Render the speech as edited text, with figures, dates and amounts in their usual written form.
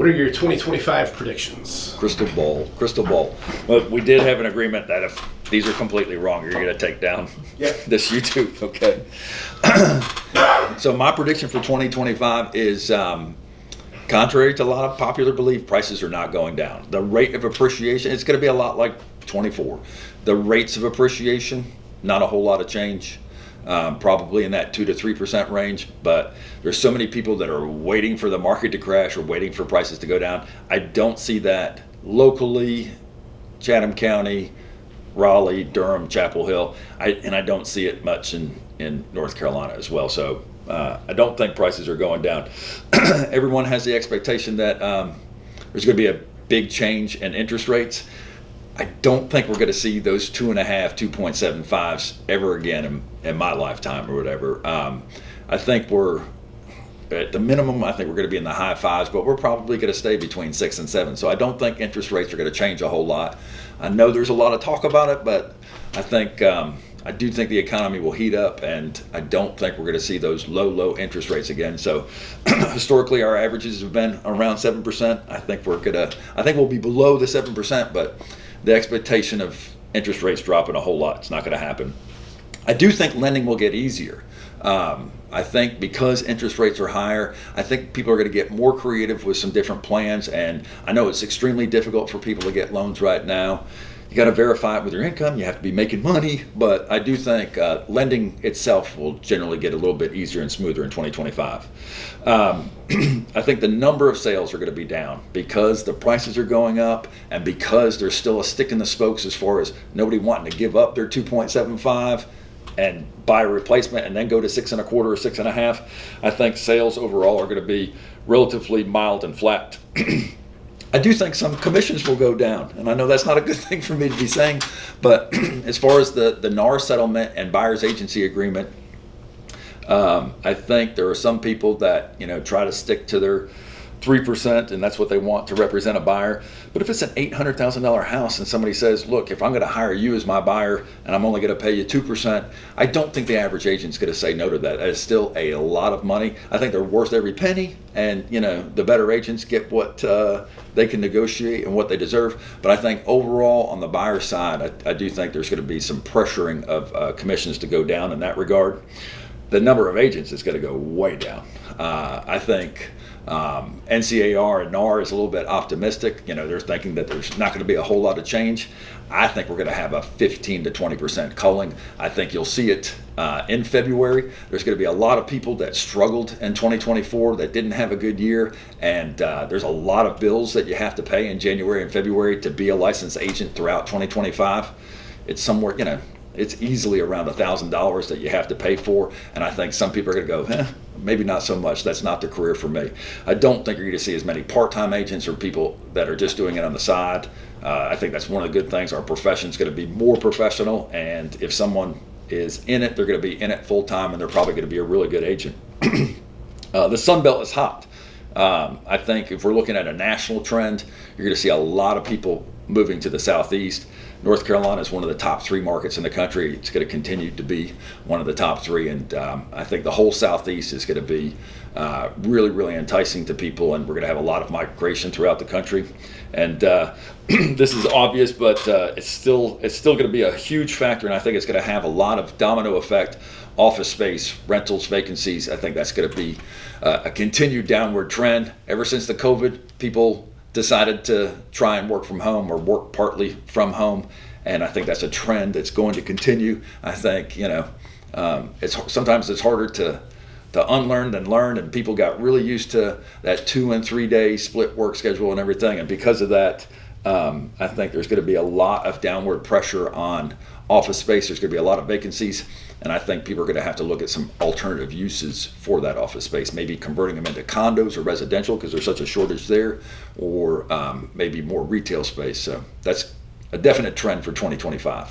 What are your 2025 predictions? Crystal ball. But we did have an agreement that if these are completely wrong, you're going to take down this YouTube, okay? So my prediction for 2025 is, contrary to a lot of popular belief, prices are not going down. The rate of appreciation, it's going to be a lot like 24. The rates of appreciation, not a whole lot of change. Probably in that 2 to 3% range, but there's so many people that are waiting for the market to crash or waiting for prices to go down. I don't see that locally, Chatham County, Raleigh, Durham, Chapel Hill, and I don't see it much in North Carolina as well. So I don't think prices are going down. Everyone has the expectation that there's going to be a big change in interest rates. I don't think we're going to see those 2.5, 2.75s ever again in my lifetime or whatever. I think we're at the minimum. I think we're going to be in the high fives, but we're probably going to stay between 6 and 7. So I don't think interest rates are going to change a whole lot. I know there's a lot of talk about it, but I think I do think the economy will heat up, and I don't think we're going to see those low interest rates again. So historically, our averages have been around 7%. I think we'll be below the 7%, but the expectation of interest rates dropping a whole lot, it's not going to happen. I do think lending will get easier. I think because interest rates are higher, I think people are going to get more creative with some different plans. And I know it's extremely difficult for people to get loans right now. You got to verify it with your income. You have to be making money. But I do think lending itself will generally get a little bit easier and smoother in 2025. I think the number of sales are going to be down because the prices are going up and because there's still a stick in the spokes as far as nobody wanting to give up their 2.75 and buy a replacement and then go to 6.25 or 6.5. I think sales overall are going to be relatively mild and flat. I do think some commissions will go down, and I know that's not a good thing for me to be saying, but as far as the NAR settlement and buyer's agency agreement, I think there are some people that try to stick to their 3%, and that's what they want to represent a buyer. But if it's an $800,000 house and somebody says, look, if I'm going to hire you as my buyer and I'm only going to pay you 2%, I don't think the average agent's going to say no to that. That is still a lot of money. I think they're worth every penny, and the better agents get what they can negotiate and what they deserve. But I think overall on the buyer side, I do think there's going to be some pressuring of commissions to go down in that regard. The number of agents is going to go way down. I think NCAR and NAR is a little bit optimistic. They're thinking that there's not going to be a whole lot of change. I think we're going to have a 15 to 20% culling. I think you'll see it in February. There's going to be a lot of people that struggled in 2024 that didn't have a good year, and there's a lot of bills that you have to pay in January and February to be a licensed agent throughout 2025. It's somewhere, it's easily around $1,000 that you have to pay for, and I think some people are going to go, maybe not so much. That's not the career for me. I don't think you're going to see as many part-time agents or people that are just doing it on the side. I think that's one of the good things. Our profession is going to be more professional, and if someone is in it, they're going to be in it full-time, and they're probably going to be a really good agent. The Sun Belt is hot. I think if we're looking at a national trend, you're going to see a lot of people moving to the Southeast. North Carolina is one of the top 3 markets in the country. It's going to continue to be one of the top 3, and I think the whole Southeast is going to be really enticing to people, and we're going to have a lot of migration throughout the country. And this is obvious, but it's still going to be a huge factor, and I think it's going to have a lot of domino effect. Office space, rentals, vacancies. I think that's going to be a continued downward trend. Ever since the COVID, people decided to try and work from home or work partly from home, and I think that's a trend that's going to continue. I think sometimes it's harder to unlearn than learn, and people got really used to that 2 and 3 day split work schedule and everything, and because of that, I think there's going to be a lot of downward pressure on office space. There's going to be a lot of vacancies, and I think people are going to have to look at some alternative uses for that office space, maybe converting them into condos or residential because there's such a shortage there, or maybe more retail space. So that's a definite trend for 2025.